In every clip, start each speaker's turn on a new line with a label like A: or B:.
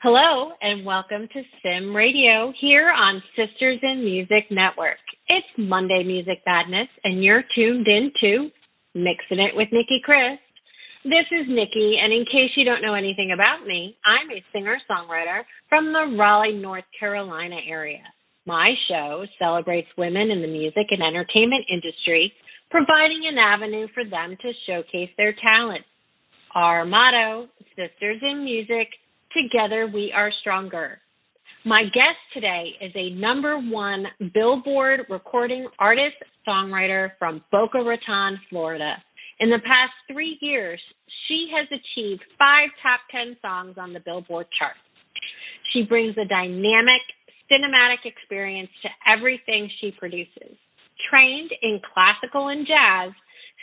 A: Hello and welcome to SIMRadio here on Sisters in Music Network. It's Monday Music Madness and you're tuned in to Mixing It with Nicki Kris. This is Nicki, and in case you don't know anything about me, I'm a singer-songwriter from the Raleigh, North Carolina area. My show celebrates women in the music and entertainment industry, providing an avenue for them to showcase their talent. Our motto, Sisters in Music, together we are stronger. My guest today is a #1 Billboard Recording Artist songwriter from Boca Raton, Florida. In the past 3 years, she has achieved 5 top 10 songs on the Billboard chart. She brings a dynamic, cinematic experience to everything she produces. Trained in classical and jazz,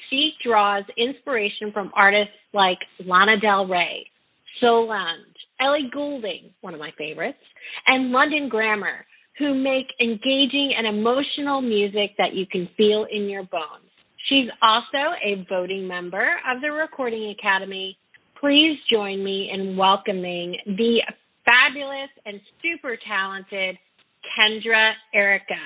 A: she draws inspiration from artists like Lana Del Rey, Solange, Ellie Goulding, one of my favorites, and London Grammar, who make engaging and emotional music that you can feel in your bones. She's also a voting member of the Recording Academy. Please join me in welcoming the fabulous and super talented Kendra Erika.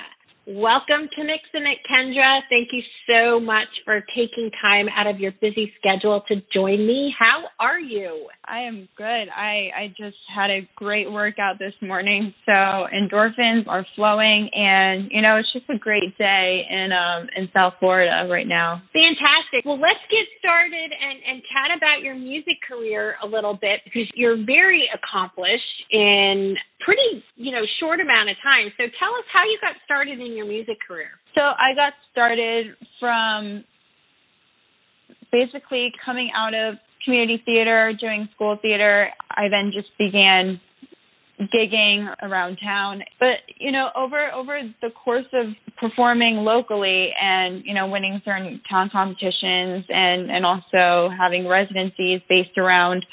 A: Welcome to Mixing It, Kendra. Thank you so much for taking time out of your busy schedule to join me. How are you?
B: I am good. I just had a great workout this morning, so endorphins are flowing, and it's just a great day in South Florida right now.
A: Fantastic. Well, let's get started and chat about your music career a little bit, because you're very accomplished in pretty short amount of time. So tell us how you got started in your music career.
B: So I got started from basically coming out of community theater, doing school theater. I then just began gigging around town. But, over the course of performing locally and, winning certain town competitions and also having residencies based around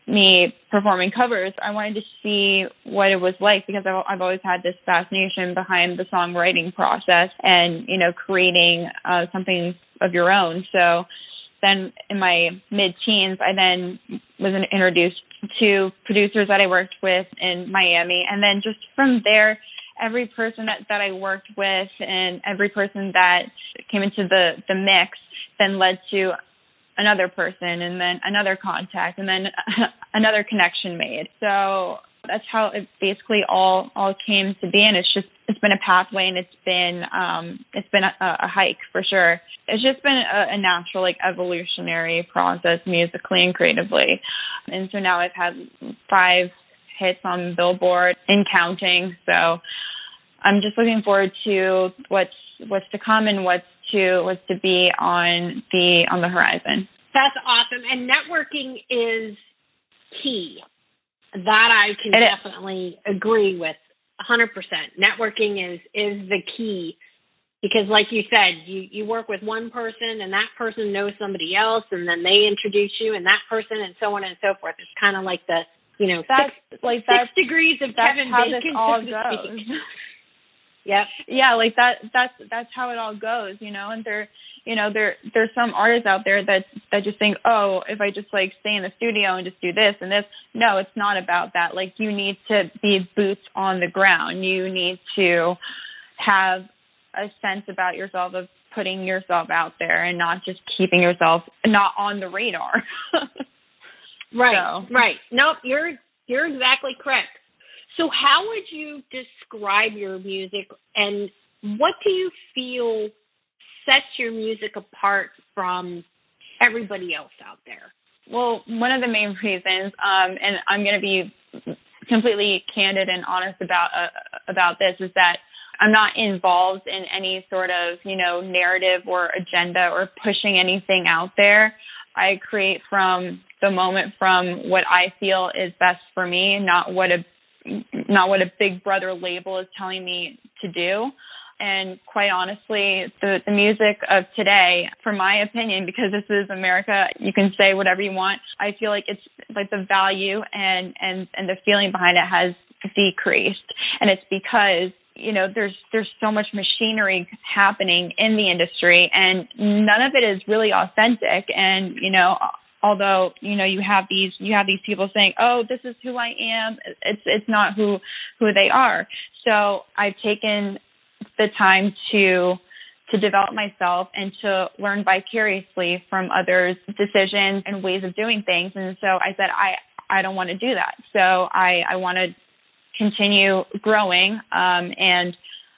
B: me performing covers, I wanted to see what it was like, because I've always had this fascination behind the songwriting process and, creating something of your own. So then in my mid-teens, I then was introduced to producers that I worked with in Miami. And then just from there, every person that I worked with and every person that came into the mix then led to another person and then another contact and then another connection made. So that's how it basically all came to be. And it's been a pathway, and it's been a hike for sure. It's just been a natural, evolutionary process musically and creatively. And so now I've had 5 hits on Billboard and counting. So I'm just looking forward to what's to come and what's to be on the horizon.
A: That's awesome. And networking is key. That I can definitely agree with 100%. Networking is the key, because like you said, you work with one person and that person knows somebody else, and then they introduce you and that person, and so on and so forth. It's kind of like the, six degrees of Kevin
B: how
A: Bacon.
B: This all goes.
A: Yep.
B: Yeah, that's how it all goes, and there's some artists out there that just think, oh, if I just stay in the studio and just do this and this. No, it's not about that. You need to be boots on the ground. You need to have a sense about yourself of putting yourself out there and not just keeping yourself not on the radar.
A: Right. So. Right. Nope, you're exactly correct. So how would you describe your music, and what do you feel sets your music apart from everybody else out there?
B: Well, one of the main reasons, and I'm going to be completely candid and honest about this, is that I'm not involved in any sort of, narrative or agenda or pushing anything out there. I create from the moment, from what I feel is best for me, not what a big brother label is telling me to do. And quite honestly, the music of today, from my opinion, because this is America, you can say whatever you want. I feel like it's the value and the feeling behind it has decreased. And it's because, there's so much machinery happening in the industry, and none of it is really authentic. And, although, you know, you have these people saying, oh, this is who I am, it's not who they are. So I've taken the time to develop myself and to learn vicariously from others' decisions and ways of doing things. And so I said, I don't want to do that. So I want to continue growing, and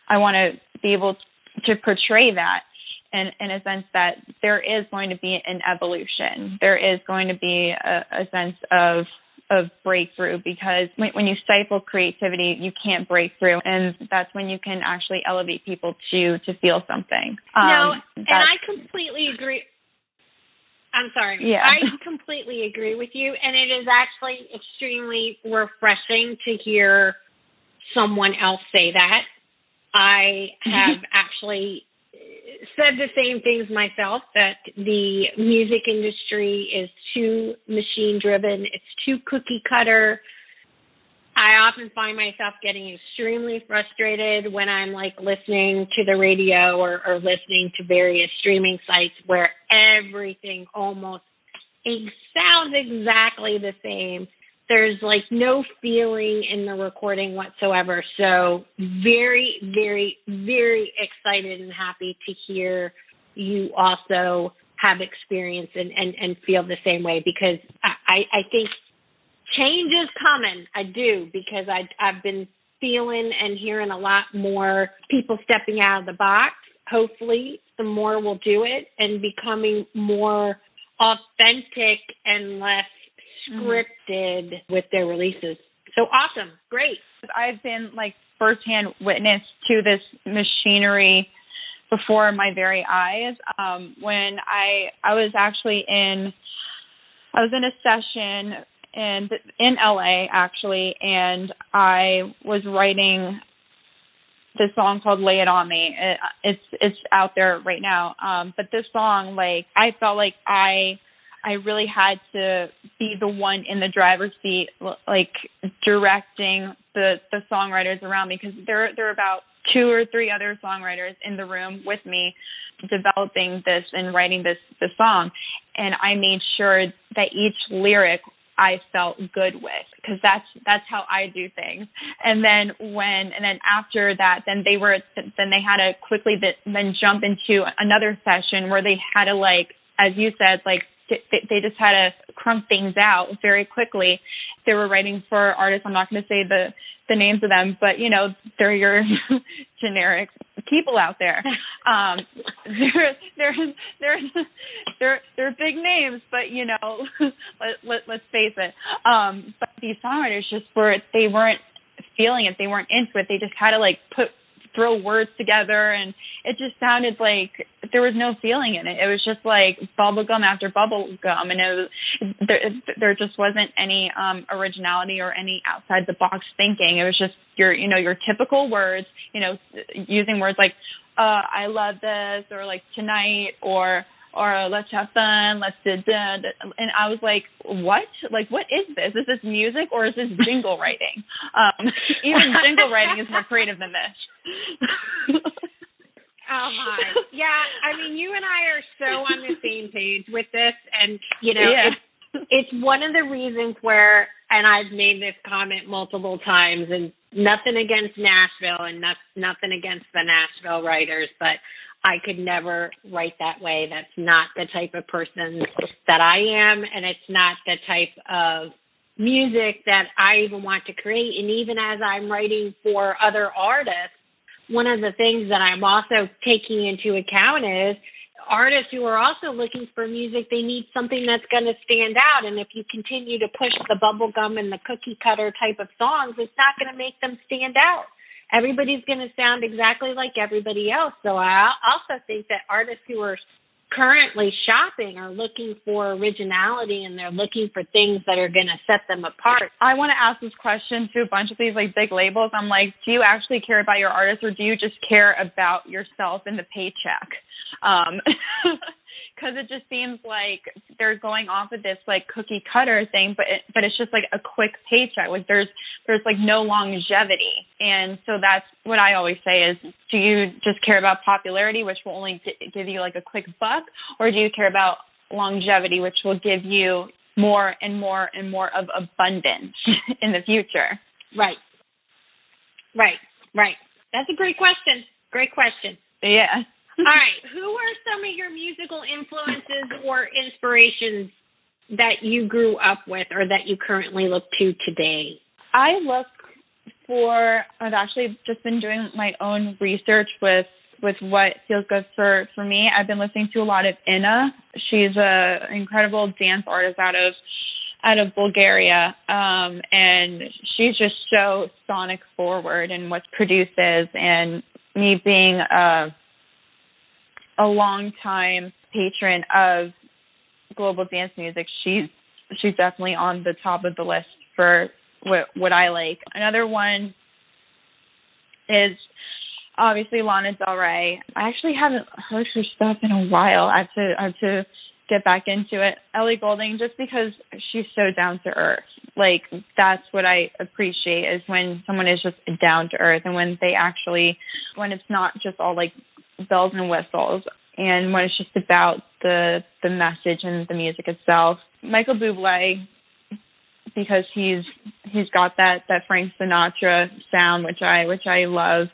B: I want to be able to portray that in a sense that there is going to be an evolution. There is going to be a sense of breakthrough, because when you stifle creativity, you can't break through, and that's when you can actually elevate people to feel something.
A: No, and I completely agree. I'm sorry.
B: Yeah.
A: I completely agree with you, and it is actually extremely refreshing to hear someone else say that. I have actually said the same things myself, that the music industry is too machine-driven. It's too cookie-cutter. I often find myself getting extremely frustrated when I'm like listening to the radio or listening to various streaming sites where everything almost sounds exactly the same. There's like no feeling in the recording whatsoever. So very, very, very excited and happy to hear you also have experience and feel the same way, because I think change is coming. I do, because I've been feeling and hearing a lot more people stepping out of the box. Hopefully, the more will do it and becoming more authentic and less scripted with their releases. So awesome. Great.
B: I've been like firsthand witness to this machinery before my very eyes. When I was actually in a session in LA actually, and I was writing this song called "Lay It On Me." It's out there right now. But this song, like, I felt like I really had to be the one in the driver's seat, like directing the songwriters around me, because there are about 2 or 3 other songwriters in the room with me developing this and writing this song. And I made sure that each lyric I felt good with, because that's how I do things. And then after that, then they had to quickly then jump into another session where they had to, like, as you said, like, they just had to crump things out very quickly. They were writing for artists. I'm not going to say the names of them, but, you know, they're your generic people out there. They're big names, but, you know, let's face it. But these songwriters they weren't feeling it. They weren't into it. They just had to, like, throw words together, and it just sounded like there was no feeling in it. It was just like bubblegum after bubblegum, and there just wasn't any originality or any outside the box thinking. It was just your typical words, you know, using words like I love this, or like tonight, or let's have fun, let's do that. And I was like, what? Like, what is this? Is this music, or is this jingle writing? Even jingle writing is more creative than this.
A: Oh my. Yeah, I mean, you and I are so on the same page with this, and you know, it's one of the reasons where, and I've made this comment multiple times, and nothing against Nashville and nothing against the Nashville writers, but I could never write that way. That's not the type of person that I am, and it's not the type of music that I even want to create. And even as I'm writing for other artists, one of the things that I'm also taking into account is artists who are also looking for music, they need something that's going to stand out. And if you continue to push the bubblegum and the cookie cutter type of songs, it's not going to make them stand out. Everybody's going to sound exactly like everybody else. So I also think that artists who are currently shopping are looking for originality, and they're looking for things that are going to set them apart.
B: I want to ask this question to a bunch of these like big labels. I'm like, do you actually care about your artists, or do you just care about yourself and the paycheck? Because it just seems like they're going off of this like cookie cutter thing, but it's just like a quick paycheck. Like there's like no longevity. And so that's what I always say is, do you just care about popularity, which will only give you like a quick buck, or do you care about longevity, which will give you more and more and more of abundance in the future?
A: Right. That's a great question.
B: Yeah.
A: All right. Who are some of your musical influences or inspirations that you grew up with or that you currently look to today?
B: I've actually just been doing my own research with what feels good for me. I've been listening to a lot of Ina. She's an incredible dance artist out of Bulgaria, and she's just so sonic forward in what produces. And me being a long time patron of global dance music, she's definitely on the top of the list for what I like. Another one is obviously Lana Del Rey. I actually haven't heard her stuff in a while. I have to get back into it. Ellie Goulding, just because she's so down to earth. Like, that's what I appreciate, is when someone is just down to earth, and when it's not just all like bells and whistles, and when it's just about the message and the music itself. Michael Bublé, because he's got that Frank Sinatra sound, which I love.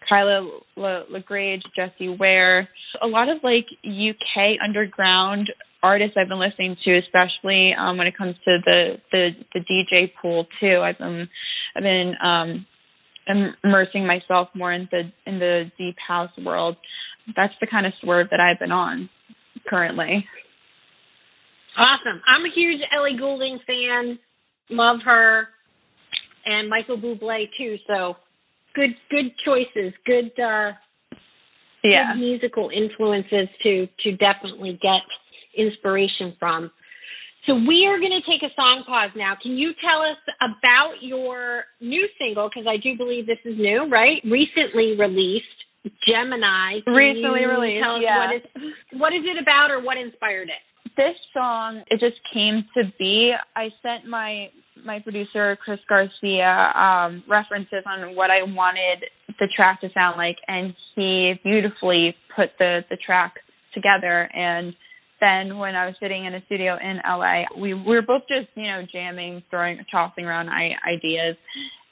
B: Kyla LaGrange, Jessie Ware, a lot of like UK underground artists I've been listening to, especially when it comes to the DJ pool too. I've been immersing myself more in the deep house world. That's the kind of swerve that I've been on currently.
A: Awesome. I'm a huge Ellie Goulding fan. Love her. And Michael Bublé too, so good choices. Good musical influences to definitely get inspiration from. So we are going to take a song pause now. Can you tell us about your new single? Because I do believe this is new, right? Recently released, Gemini. Tell us what is it about, or what inspired it?
B: This song, it just came to be. I sent my producer, Chris Garcia, references on what I wanted the track to sound like, and he beautifully put the track together. And then when I was sitting in a studio in LA, we were both just, jamming, tossing around ideas.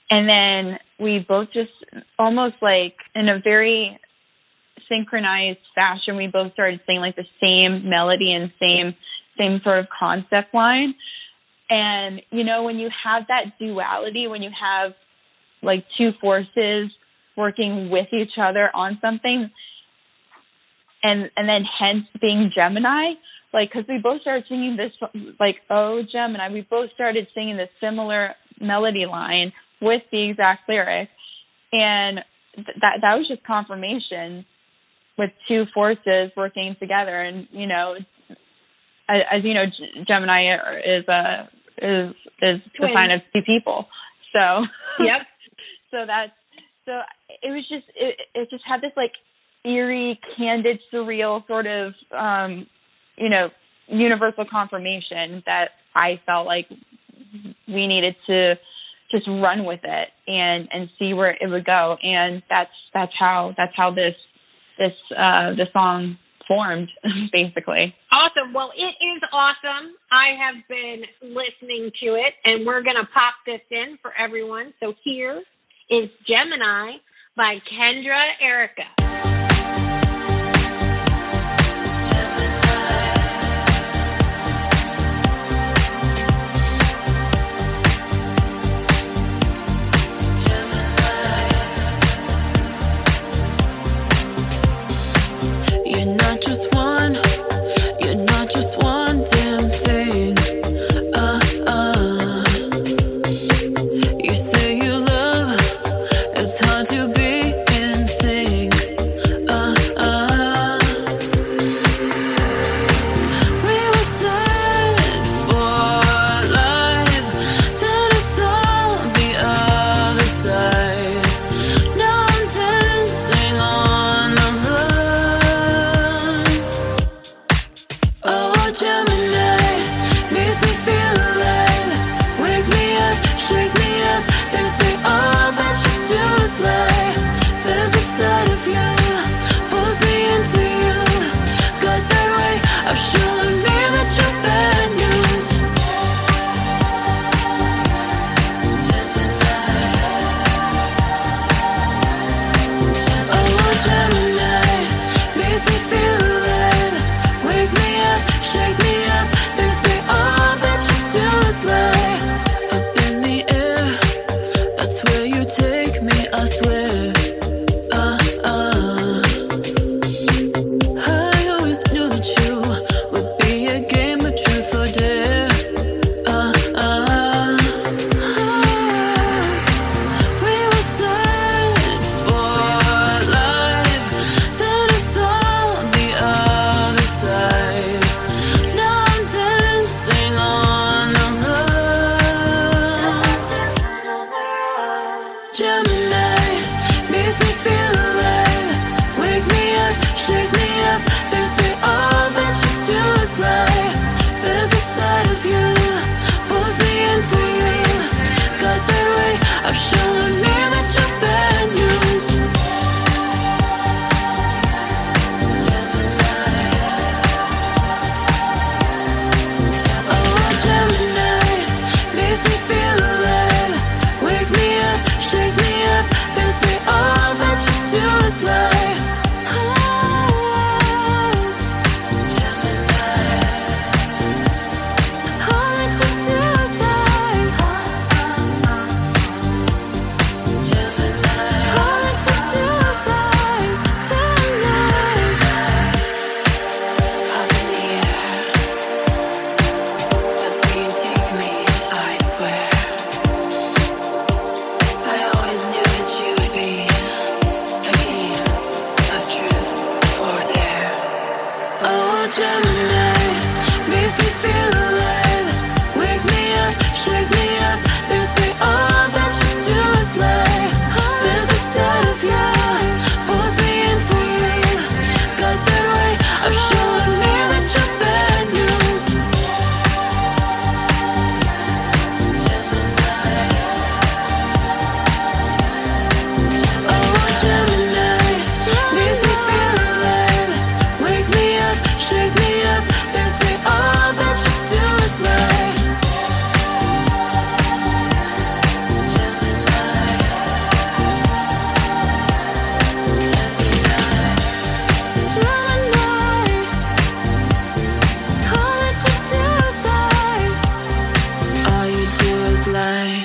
B: And then we both just almost like in a very synchronized fashion, we both started singing like the same melody and same sort of concept line. And, when you have that duality, when you have like two forces working with each other on something, and then hence being Gemini, like, because we both started singing this, like, oh, Gemini, we both started singing this similar melody line with the exact lyrics. And that was just confirmation with two forces working together. And, as you know, Gemini is the sign of two people. So,
A: yep.
B: So it was just, it just had this like eerie, candid, surreal sort of, universal confirmation that I felt like we needed to just run with it and see where it would go. And that's how this song formed, basically.
A: Awesome. Well, it is awesome. I have been listening to it, and we're going to pop this in for everyone. So here is Gemini by Kendra Erika.
C: To be in sync. Gemini makes me feel alive. Wake me up, shake me up. They say all that you do is lie. There's a side of you, pulls me into you. Got that way of showing me that you're bad news. Oh, Gemini makes me feel alive. Wake me up, shake me up. They say all that you do is lie. Gemini makes me feel alive. Wake me up, shake me up. They say all that you do is lie. There's a side of you, pulls me into you. Got that way of showing me that you're bad news. Oh, Gemini makes me feel alive. Wake me up, shake me up. They say all that you do is lie. Gemini, all that you do is lie. All you do is lie.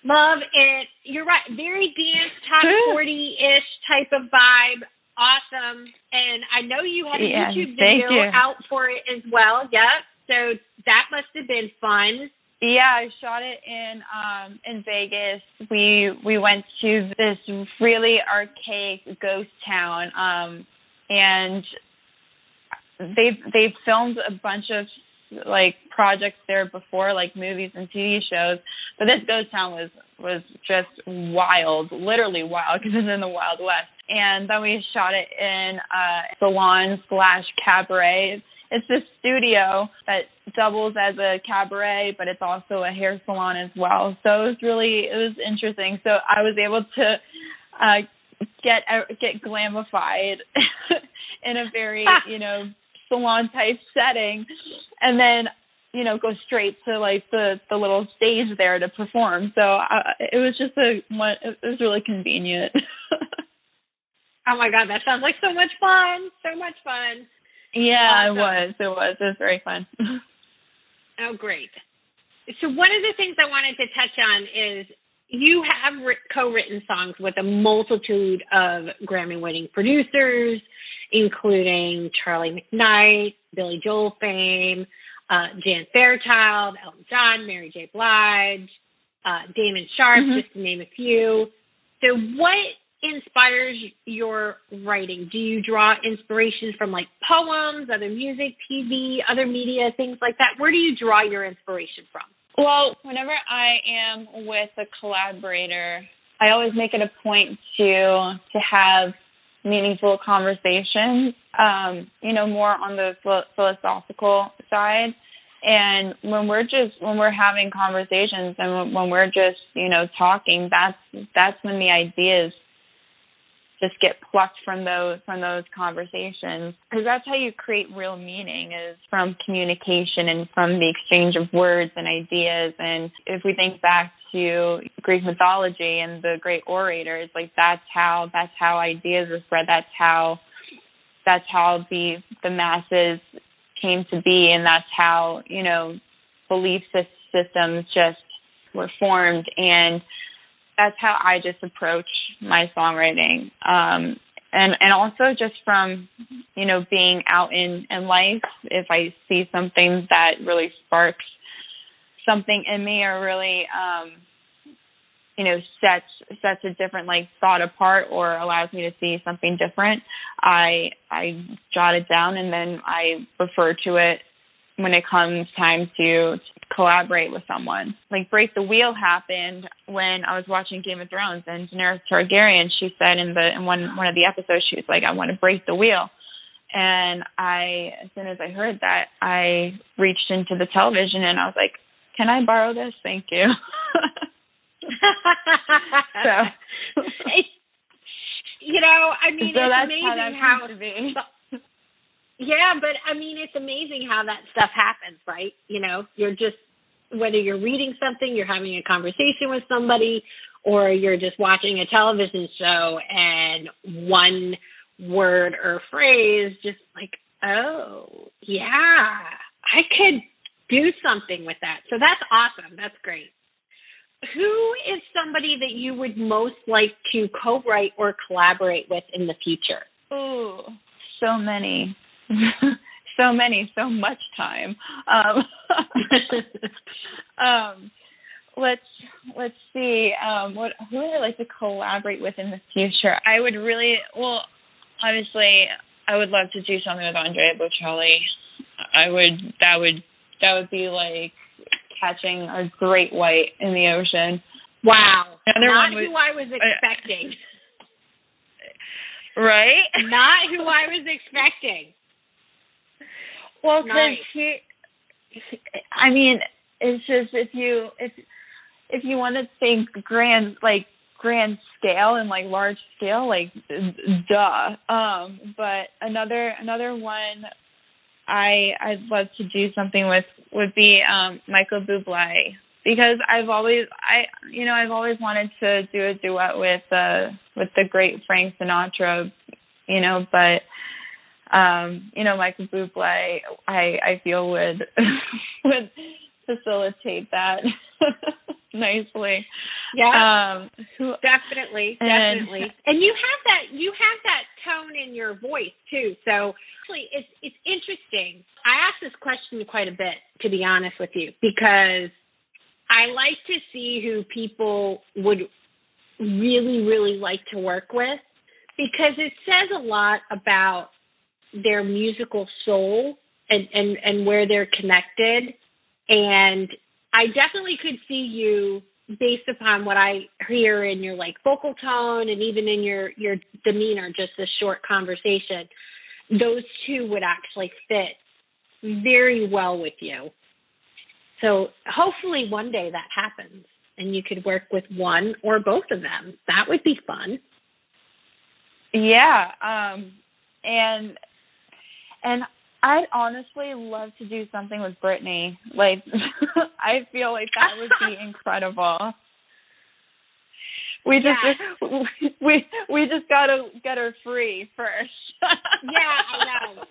A: Love it. You're right. Very dance, top 40-ish type of vibe. Awesome. And I know you had a YouTube video out for it as well. Yep. So that must have been fun.
B: Yeah, I shot it in Vegas. We went to this really archaic ghost town, and they've filmed a bunch of like projects there before, like movies and TV shows. But this ghost town was just wild, literally wild, because it's in the Wild West. And then we shot it in a salon/cabaret. It's this studio that doubles as a cabaret, but it's also a hair salon as well. So it was interesting. So I was able to get glamified in a very, salon type setting, and then, go straight to like the little stage there to perform. So it was just it was really convenient.
A: Oh my God, that sounds like so much fun. So much fun.
B: Yeah,
A: awesome.
B: It was very fun.
A: Oh, great. So one of the things I wanted to touch on is you have co-written songs with a multitude of Grammy-winning producers, including Charlie McKnight, Billy Joel fame, Jan Fairchild, Elton John, Mary J. Blige, Damon Sharp, just to name a few. So what inspires your writing? Do you draw inspirations from like poems, other music, TV, other media, things like that? Where do you draw your inspiration from?
B: Well, whenever I am with a collaborator, I always make it a point to have meaningful conversations, more on the philosophical side. And when we're having conversations and when we're just, talking, that's when the ideas just get plucked from those conversations, because that's how you create real meaning, is from communication and from the exchange of words and ideas. And if we think back to Greek mythology and the great orators, like that's how ideas were spread. That's how the masses came to be, and that's how belief systems just were formed. And that's how I just approach my songwriting. And also just from, being out in life, if I see something that really sparks something in me or really, sets a different thought apart or allows me to see something different, I jot it down and then I refer to it when it comes time to collaborate with someone. Like Break the Wheel happened when I was watching Game of Thrones, and Daenerys Targaryen, she said in one of the episodes, she was like, I want to break the wheel. And as soon as I heard that, I reached into the television and I was like, can I borrow this? Thank you. So,
A: I mean,
B: so
A: it's
B: that's
A: amazing
B: how to be.
A: Yeah, but I mean, it's amazing how that stuff happens, right? You're just, whether you're reading something, you're having a conversation with somebody, or you're just watching a television show and one word or phrase just like, oh, yeah, I could do something with that. So that's awesome. That's great. Who is somebody that you would most like to co-write or collaborate with in the future?
B: Oh, so many. So much time. Let's see. Who would I like to collaborate with in the future? I would really, obviously, I would love to do something with Andrea Bocelli. That would be like catching a great white in the ocean.
A: Wow. Not who I was expecting.
B: Right?
A: Not who I was expecting.
B: Well, because it's just if you want to think grand scale and like large scale, like duh. But another one I'd love to do something with would be Michael Bublé, because I've always wanted to do a duet with the great Frank Sinatra, but Michael Bublé, I feel would facilitate that nicely.
A: Yeah, definitely. And you have that tone in your voice too. So actually, it's interesting. I ask this question quite a bit, to be honest with you, because I like to see who people would really, really like to work with, because it says a lot about their musical soul and where they're connected. And I definitely could see you, based upon what I hear in your like vocal tone and even in your demeanor, just a short conversation, those two would actually fit very well with you. So hopefully one day that happens and you could work with one or both of them. That would be fun.
B: Yeah. And I'd honestly love to do something with Britney. Like, I feel like that would be incredible. We just gotta get her free first.
A: Yeah, I know.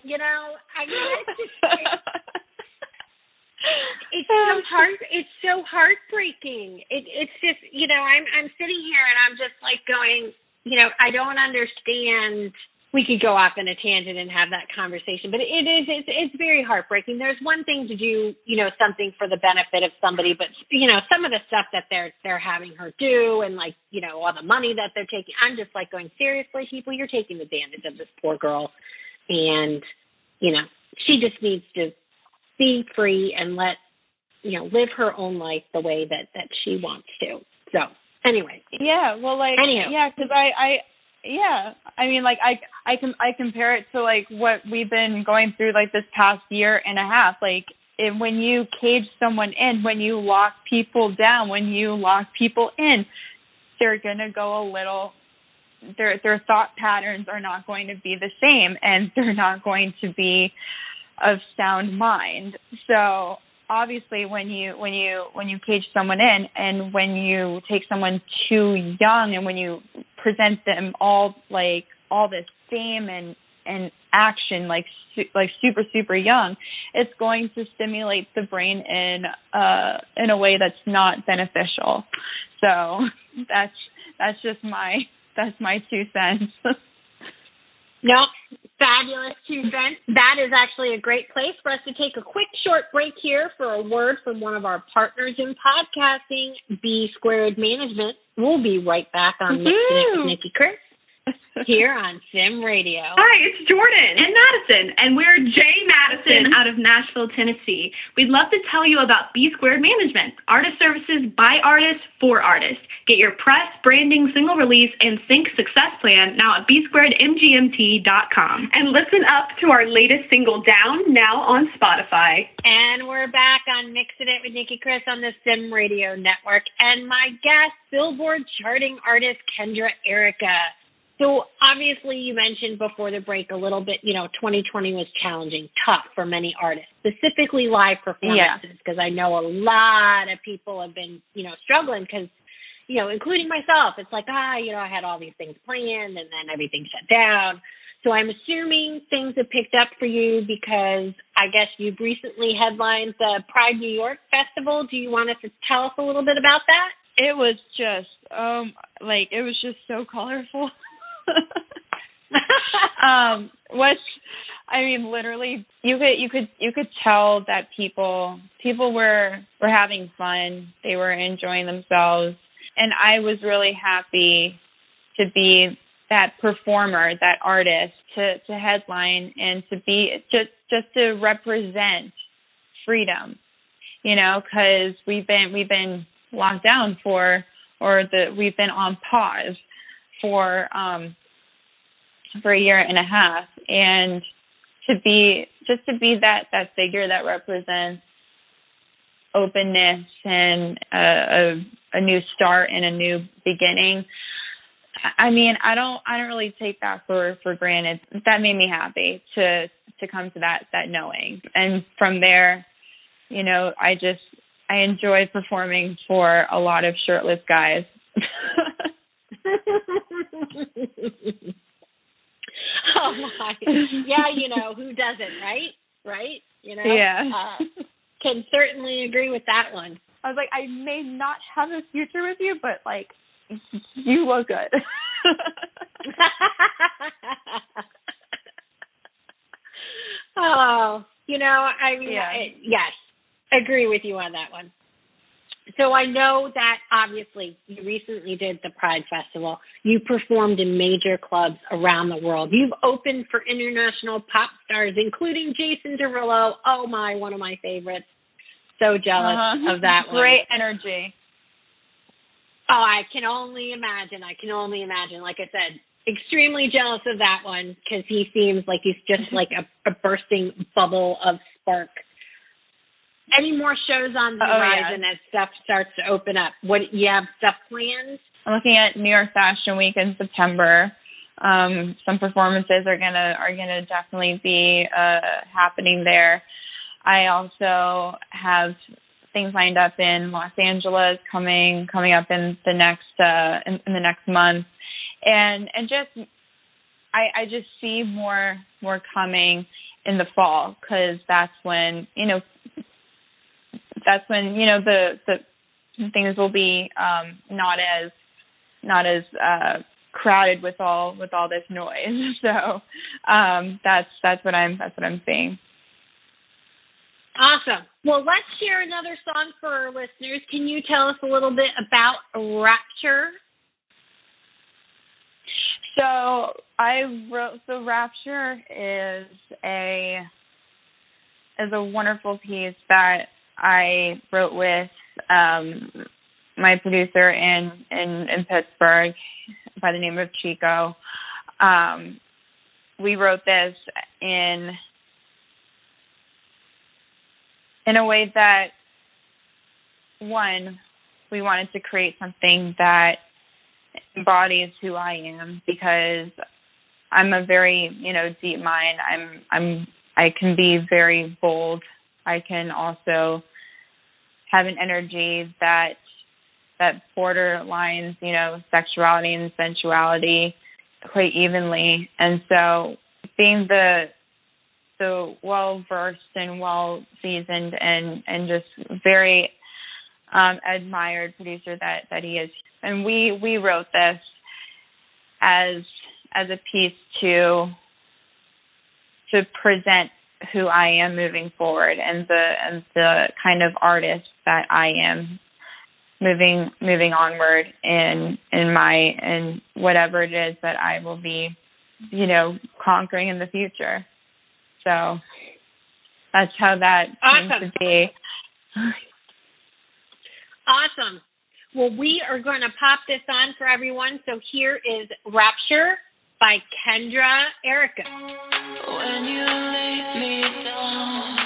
A: It's so hard. It's so heartbreaking. It's just, I'm sitting here and I'm just like going, I don't understand. We could go off in a tangent and have that conversation, but it's very heartbreaking. There's one thing to do, something for the benefit of somebody, but some of the stuff that they're having her do, and like, all the money that they're taking, I'm just like going, seriously, people, you're taking advantage of this poor girl. And, she just needs to be free and live her own life the way that she wants to. So anyway.
B: Yeah. Well, because I compare it to like what we've been going through like this past year and a half. Like when you cage someone in, when you lock people down, when you lock people in, they're gonna go a little. Their thought patterns are not going to be the same, and they're not going to be of sound mind. So obviously, when you cage someone in, and when you take someone too young, and when you present them all this fame and action like super young, it's going to stimulate the brain in a way that's not beneficial. So that's just my 2 cents.
A: No, fabulous 2 cents. That is actually a great place for us to take a quick short break here for a word from one of our partners in podcasting, B Squared Management. We'll be right back on Mixing It with Nicki Kris. here on SIMRadio.
D: Hi, it's Jordan and Madison, and we're Jay Madison out of Nashville, Tennessee. We'd love to tell you about B Squared Management, artist services by artists for artists. Get your press, branding, single release, and sync success plan now at BSQUAREDMGMT.com. And listen up to our latest single, Down, now on Spotify.
A: And we're back on Mixing It with Nicki Kris on the SIMRadio network. And my guest, Billboard charting artist Kendra Erika. So obviously you mentioned before the break a little bit, 2020 was challenging, tough for many artists, specifically live performances, because I know a lot of people have been, struggling because, including myself, it's like, I had all these things planned and then everything shut down. So I'm assuming things have picked up for you because I guess you've recently headlined the Pride New York Festival. Do you want us to tell us a little bit about that?
B: It was just, it was just so colorful. Literally, you could tell that people were having fun. They were enjoying themselves, and I was really happy to be that performer, that artist, to headline and to be just to represent freedom, because we've been locked down we've been on pause for a year and a half, and to be that figure that represents openness and a new start and a new beginning. I don't really take that for granted. That made me happy to come to that knowing, and from there, I enjoy performing for a lot of shirtless guys.
A: Oh my! Yeah, who doesn't, right?
B: Yeah.
A: Can certainly agree with that one.
B: I was like, I may not have a future with you, but you look good.
A: Oh, yes, agree with you on that one. So I know that obviously you recently did the Pride Festival. You performed in major clubs around the world. You've opened for international pop stars, including Jason Derulo. Oh my, one of my favorites. So jealous of that one.
B: Great energy.
A: Oh, I can only imagine. Like I said, extremely jealous of that one because he seems like he's just like a bursting bubble of spark. Any more shows on the horizon as stuff starts to open up? What you have stuff planned?
B: I'm looking at New York Fashion Week in September. Some performances are gonna definitely be happening there. I also have things lined up in Los Angeles coming up in the next month, and just I just see more coming in the fall because that's when the things will be not as crowded with all this noise. So that's what I'm seeing.
A: Awesome. Well, let's share another song for our listeners. Can you tell us a little bit about Rapture? So Rapture is a wonderful piece that I wrote with my producer in Pittsburgh by the name of Chico. We wrote this in a way that, one, we wanted to create something that embodies who I am, because I'm a very, deep mind. I can be very bold. I can also have an energy that borderlines, sexuality and sensuality quite evenly. And so being the well-versed and well-seasoned and just very admired producer that he is. And we wrote this as a piece to present who I am moving forward and the kind of artist that I am
B: moving onward in whatever it is that I will be, conquering in the future. So that's how that seems to be.
A: Awesome. Well, we are going to pop this on for everyone. So here is Rapture by Kendra Erika.
C: When you lay me down,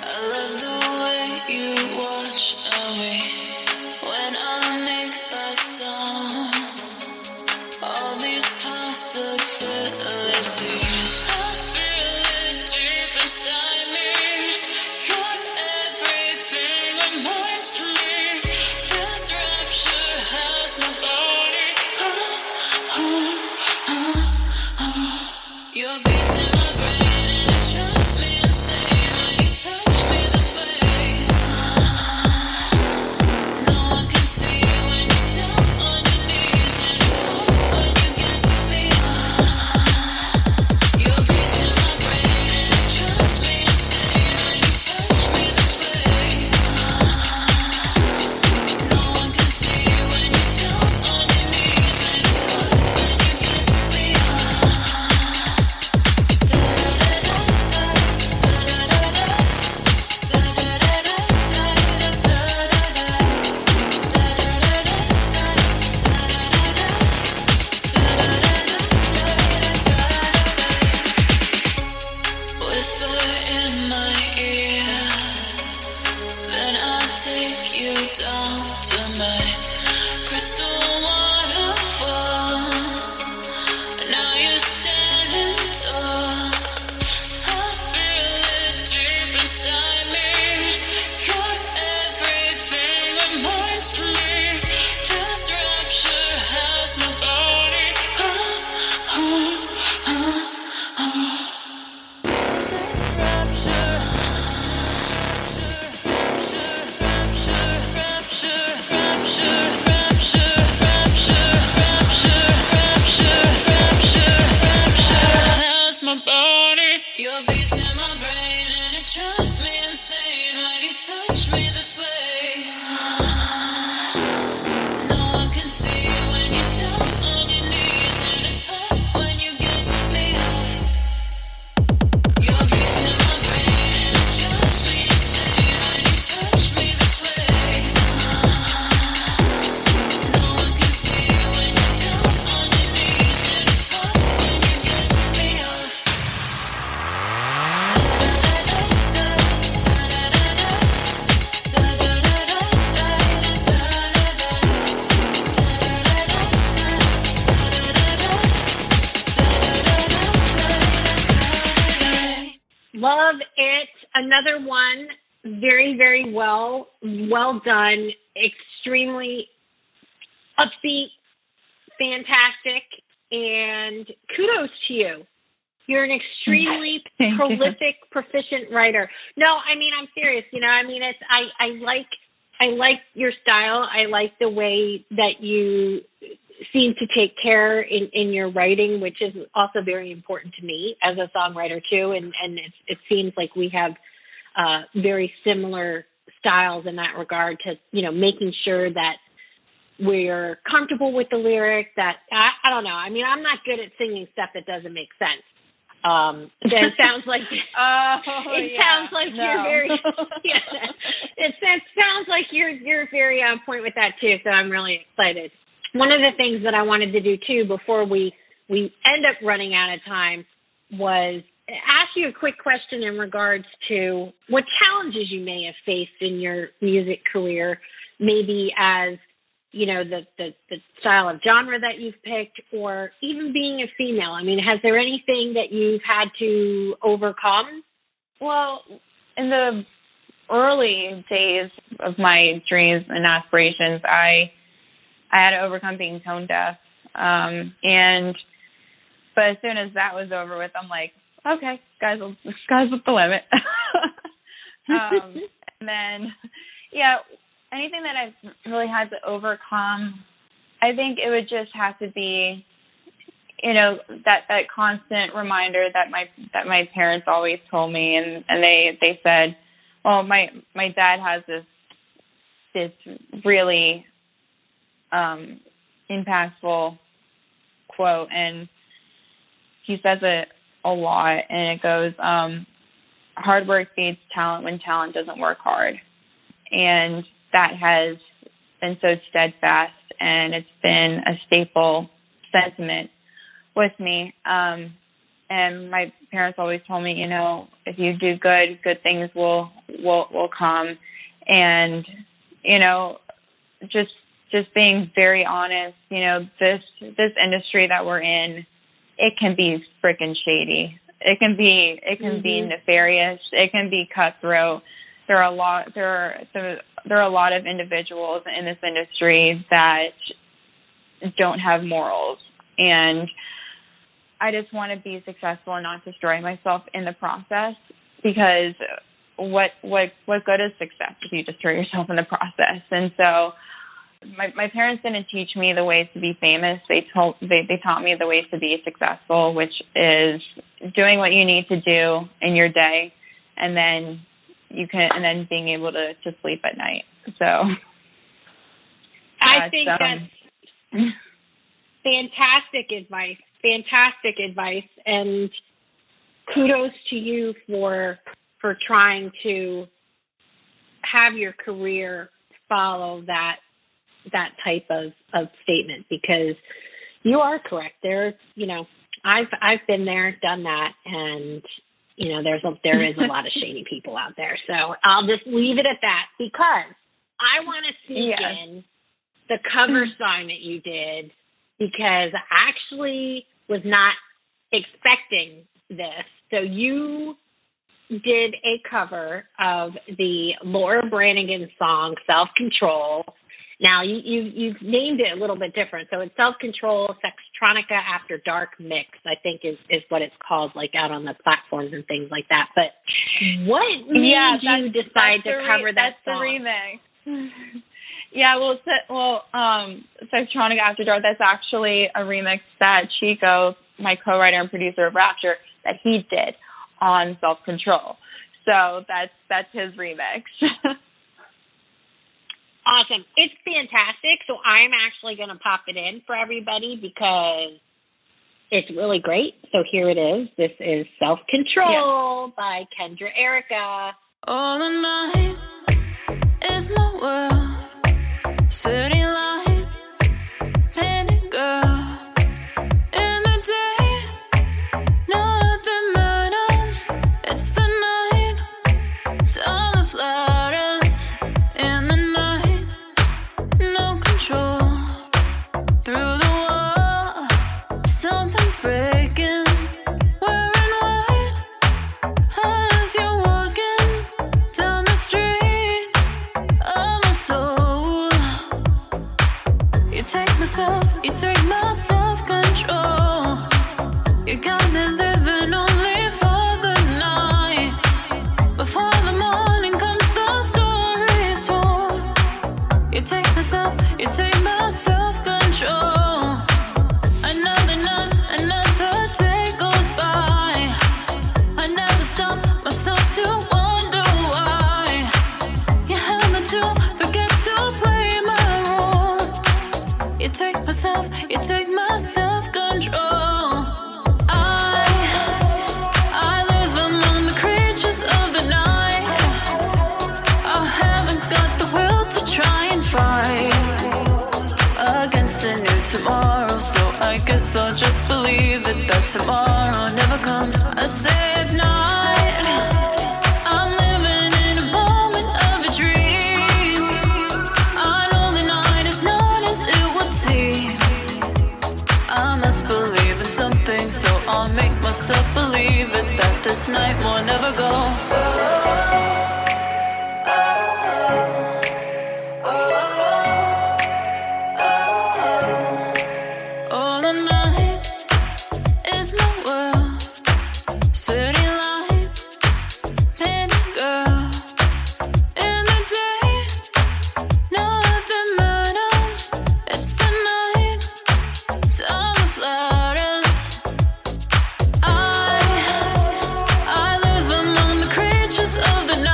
C: I love the way you watch me. When I make that sound, all these possibilities, I feel it deep inside me. You're everything and more to me. This rapture has my body. Your beats in my brain and it drives me insane when you touch me this way. No one can see when you're down on your knees, and it's hard when you get me off. Your beats in my brain and it drives me insane when you touch me this way. No one can see when you're down on your knees, and it's hard when you get me off. Whisper in my ear, then I'll take you down to my crystal waterfall. Now you're standing tall. I feel it deep inside me. You're everything and more to me. This rapture has my body. Has my body. Your beats in my brain and it drives me insane when you touch me this way. No one can see when you're down on your knees, and it's hard when you get me off. Your beats in my brain and it drives me insane when you touch me this way. No one can see when you're down on your knees, and it's hard when you get me off.
A: Love it. Another one. Very, very well done. Extremely upbeat, fantastic, and kudos to you. You're an extremely prolific, proficient writer. No, I mean, I'm serious. It's I like your style. I like the way that you seem to take care in your writing, which is also very important to me as a songwriter too. And it seems like we have very similar styles in that regard to, making sure that we're comfortable with the lyric, that I don't know. I mean, I'm not good at singing stuff that doesn't make sense. It sounds like sounds like you're very it sounds like you're very on point with that too, so I'm really excited. One of the things that I wanted to do too before we end up running out of time was ask you a quick question in regards to what challenges you may have faced in your music career, maybe as the style of genre that you've picked, or even being a female. I mean, has there anything that you've had to overcome?
B: Well, in the early days of my dreams and aspirations, I had to overcome being tone deaf. But as soon as that was over with, I'm like, okay, sky's the limit. And then, anything that I've really had to overcome, I think it would just have to be, that constant reminder that my parents always told me, and they said, well, my dad has this this really impactful quote, and he says it a lot, and it goes, hard work beats talent when talent doesn't work hard. And that has been so steadfast, and it's been a staple sentiment with me. And my parents always told me, if you do good, good things will come. And, just being very honest, this industry that we're in, it can be freaking shady. It can be nefarious. It can be cutthroat. There are a lot of individuals in this industry that don't have morals, and I just want to be successful and not destroy myself in the process, because what good is success if you destroy yourself in the process? And so my parents didn't teach me the ways to be famous. They taught me the ways to be successful, which is doing what you need to do in your day, and then being able to sleep at night. So
A: I think that's fantastic advice, and kudos to you for trying to have your career follow that type of statement, because you are correct. There's, I've been there, done that, and there is a lot of shady people out there. So I'll just leave it at that, because I want to sneak in the cover song that you did, because I actually was not expecting this. So you did a cover of the Laura Branigan song Self-Control. Now, you've named it a little bit different. So it's Self-Control, Sextronica After Dark Mix, I think is what it's called, like out on the platforms and things like that. But what made you decide to cover that song?
B: That's the remix. Yeah, Sextronica After Dark, that's actually a remix that Chico, my co-writer and producer of Rapture, that he did on Self-Control. So that's his remix.
A: Awesome. It's fantastic. So I'm actually going to pop it in for everybody, because it's really great. So here it is. This is Self-Control by Kendra Erika.
C: All the night is my world, city light, painted girl. In the day, nothing matters. It's the night, it's all the flatters. In the night, no control. Through the wall, something's breaking. Wearing white as you're walking down the street of my soul. You take my self-control. You got me living only for the night. Before the morning comes, the story's told. You take my self-control. Another night, another day goes by. I never stop myself to wonder why. You have me to forget to play my role. You take my self-control. I live among the creatures of the night. I haven't got the will to try and fight against a new tomorrow, so I guess I'll just believe that tomorrow never comes. I say at night, I'm living in a moment of a dream. I know the night is not as it would seem. I must believe in something, so I'll make myself believe it, that this night will never go. All the night is my world, city light, painted girl. In the day, nothing matters. It's the night, it's all the flatters. I live among the creatures of the night.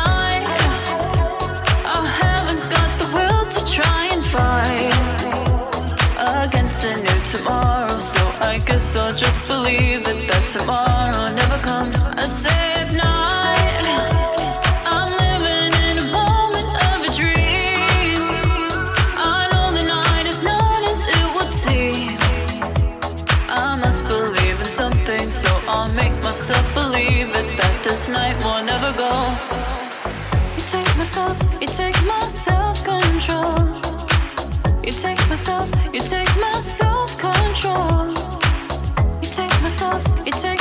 C: promised a new tomorrow, so I guess I'll just believe it that tomorrow never comes. I say at night, I'm living in a moment of a dream. I know the night is not as it would seem. I must believe in something, so I'll make myself believe it that this night will never go. You take my self-control. You take my self-control. You take my self-control.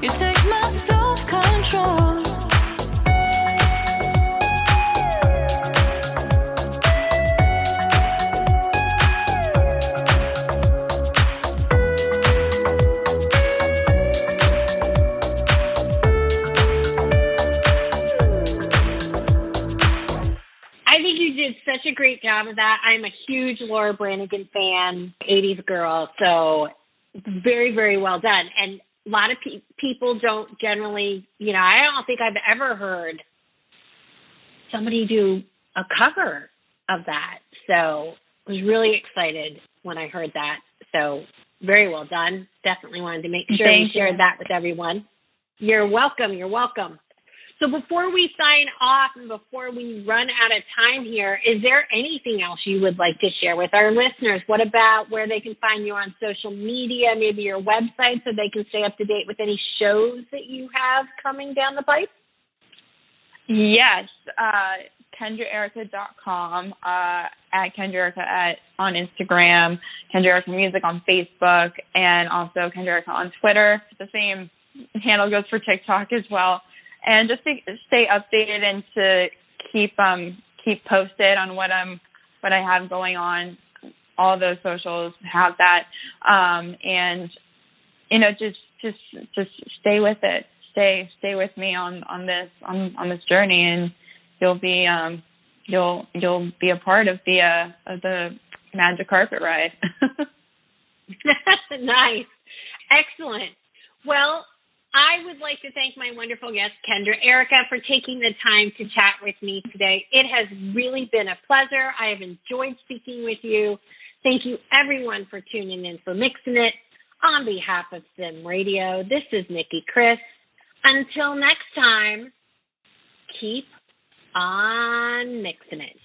C: You take my self-control.
A: Such a great job of that. I'm a huge Laura Branigan fan, 80s girl, so very, very well done. And a lot of people don't generally, I don't think I've ever heard somebody do a cover of that. So I was really excited when I heard that. So very well done. Definitely wanted to make sure we shared that with everyone. You're welcome. You're welcome. So before we sign off and before we run out of time here, is there anything else you would like to share with our listeners? What about where they can find you on social media, maybe your website, so they can stay up to date with any shows that you have coming down the pipe?
B: Yes, KendraErika.com, at Kendra Erika on Instagram, Kendra Erika Music on Facebook, and also Kendra Erika on Twitter. The same handle goes for TikTok as well. And just to stay updated and to keep posted on what I have going on, all those socials have that, and just stay with it. Stay with me on this journey, and you'll be a part of the magic carpet ride.
A: Nice, excellent. Well, I would like to thank my wonderful guest, Kendra Erika, for taking the time to chat with me today. It has really been a pleasure. I have enjoyed speaking with you. Thank you, everyone, for tuning in for Mixing It. On behalf of SIMRadio, this is Nicki Kris. Until next time, keep on mixing it.